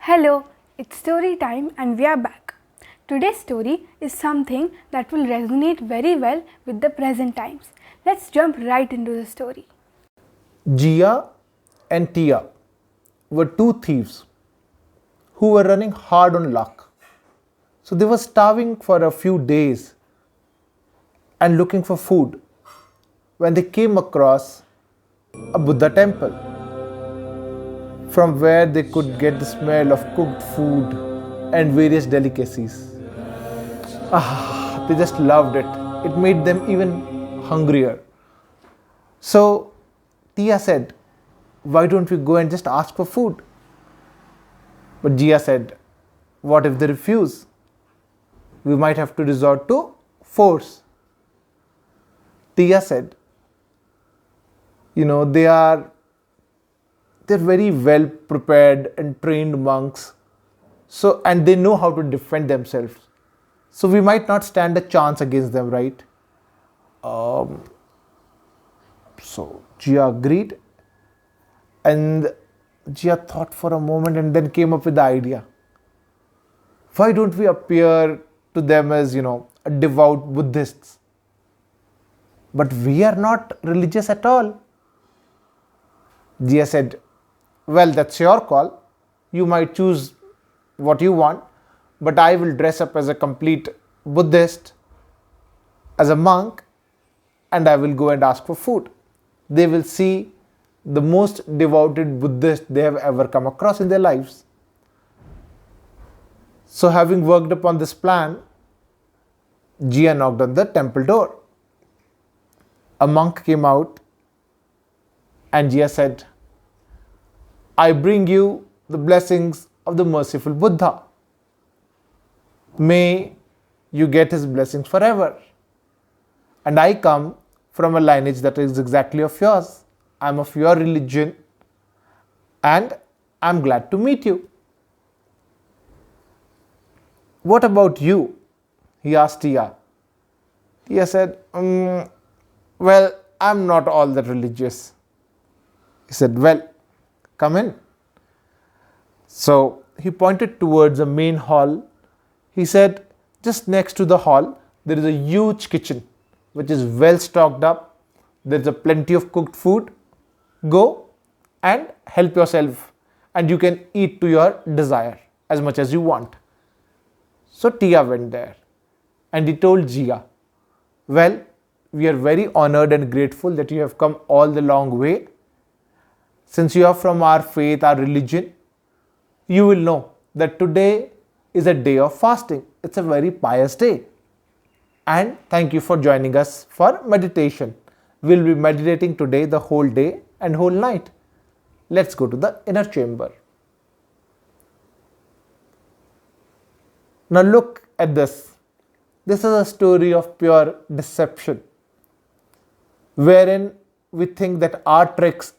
Hello, it's story time and we are back. Today's story is something that will resonate very well with the present times. Let's jump right into the story. Gia and Tia were two thieves who were running hard on luck. So they were starving for a few days and looking for food when they came across a Buddha temple from where they could get the smell of cooked food and various delicacies. They just loved it. It made them even hungrier. So Tia said, "Why don't we go and just ask for food?" But Gia said, "What if they refuse? We might have to resort to force." Tia said, they're very well prepared and trained monks. So and they know how to defend themselves. So we might not stand a chance against them, right? So Gia agreed, and Gia thought for a moment and then came up with the idea. Why don't we appear to them as, devout Buddhists? But we are not religious at all. Gia said, "Well, that's your call. You might choose what you want, but I will dress up as a complete Buddhist, as a monk, and I will go and ask for food. They will see the most devoted Buddhist they have ever come across in their lives." So having worked upon this plan, Gia knocked on the temple door. A monk came out and Gia said, "I bring you the blessings of the merciful Buddha. May you get his blessings forever. And I come from a lineage that is exactly of yours. I'm of your religion and I'm glad to meet you." "What about you?" he asked Tia. Tia said, "Well, I'm not all that religious." He said, "Well, come in." So he pointed towards a main hall. He said, "Just next to the hall, there is a huge kitchen which is well stocked up. There's a plenty of cooked food. Go and help yourself, and you can eat to your desire as much as you want." So Tia went there and he told Gia, "Well, we are very honored and grateful that you have come all the long way. Since you are from our faith, our religion, you will know that today is a day of fasting. It's a very pious day. And thank you for joining us for meditation. We'll be meditating today the whole day and whole night. Let's go to the inner chamber." Now look at this. This is a story of pure deception, wherein we think that our tricks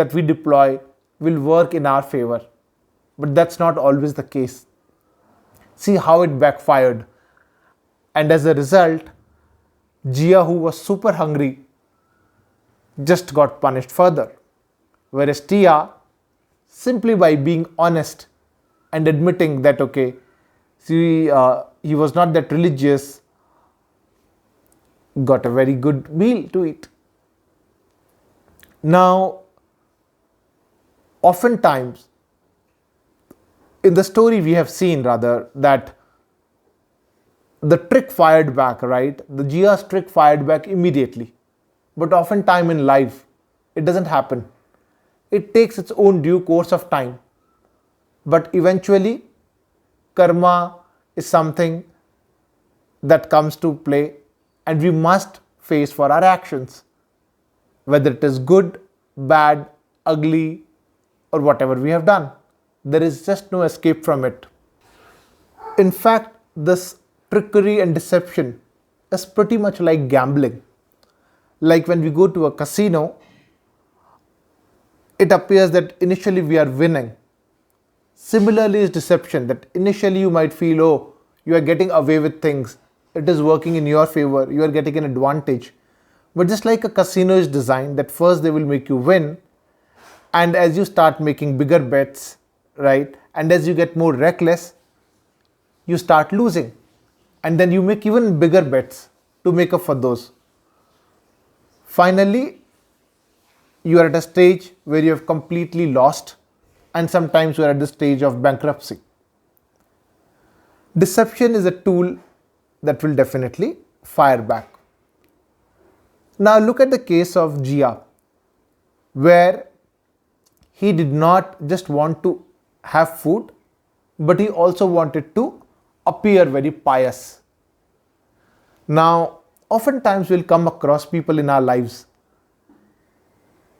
that we deploy will work in our favor. But that's not always the case. See how it backfired. And as a result, Gia, who was super hungry, just got punished further. Whereas Tia, simply by being honest and admitting that, he was not that religious, got a very good meal to eat. Now, oftentimes, in the story we have seen that the trick fired back, right? The Gia's trick fired back immediately. But oftentimes in life, it doesn't happen. It takes its own due course of time. But eventually, karma is something that comes to play and we must face for our actions. Whether it is good, bad, ugly, or whatever we have done. There is just no escape from it. In fact, this trickery and deception is pretty much like gambling. Like when we go to a casino, it appears that initially we are winning. Similarly is deception, that initially you might feel, oh, you are getting away with things. It is working in your favor. You are getting an advantage. But just like a casino is designed, that first they will make you win and as you start making bigger bets, right, and as you get more reckless, you start losing, and then you make even bigger bets to make up for those. Finally, you are at a stage where you have completely lost, and sometimes you are at the stage of bankruptcy. Deception is a tool that will definitely fire back. Now look at the case of Jia, where he did not just want to have food, but he also wanted to appear very pious. Now, oftentimes we'll come across people in our lives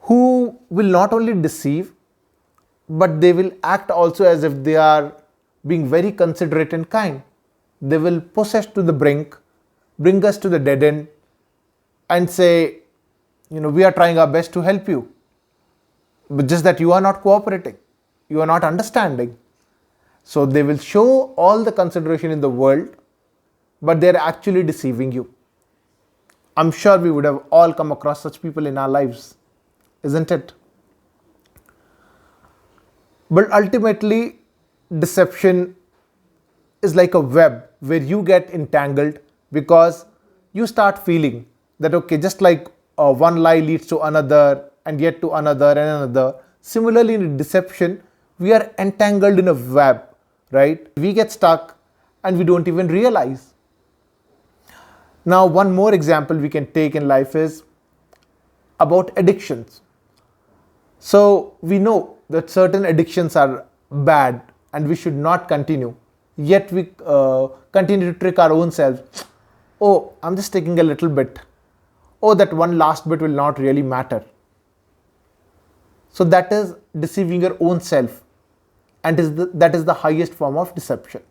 who will not only deceive, but they will act also as if they are being very considerate and kind. They will push us to the brink, bring us to the dead end, and say, we are trying our best to help you, but just that you are not cooperating, you are not understanding. So they will show all the consideration in the world, but they are actually deceiving you. I'm sure we would have all come across such people in our lives, isn't it? But ultimately, deception is like a web where you get entangled, because you start feeling that, okay, just like one lie leads to another and yet to another and another. Similarly, in deception, we are entangled in a web, right? We get stuck and we don't even realize. Now, one more example we can take in life is about addictions. So we know that certain addictions are bad and we should not continue. Yet we continue to trick our own selves. Oh, I'm just taking a little bit. Oh, that one last bit will not really matter. So that is deceiving your own self, and that is the highest form of deception.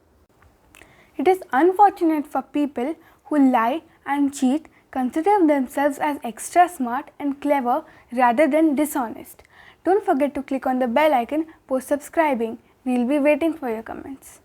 It is unfortunate for people who lie and cheat, consider themselves as extra smart and clever rather than dishonest. Don't forget to click on the bell icon for subscribing. We'll be waiting for your comments.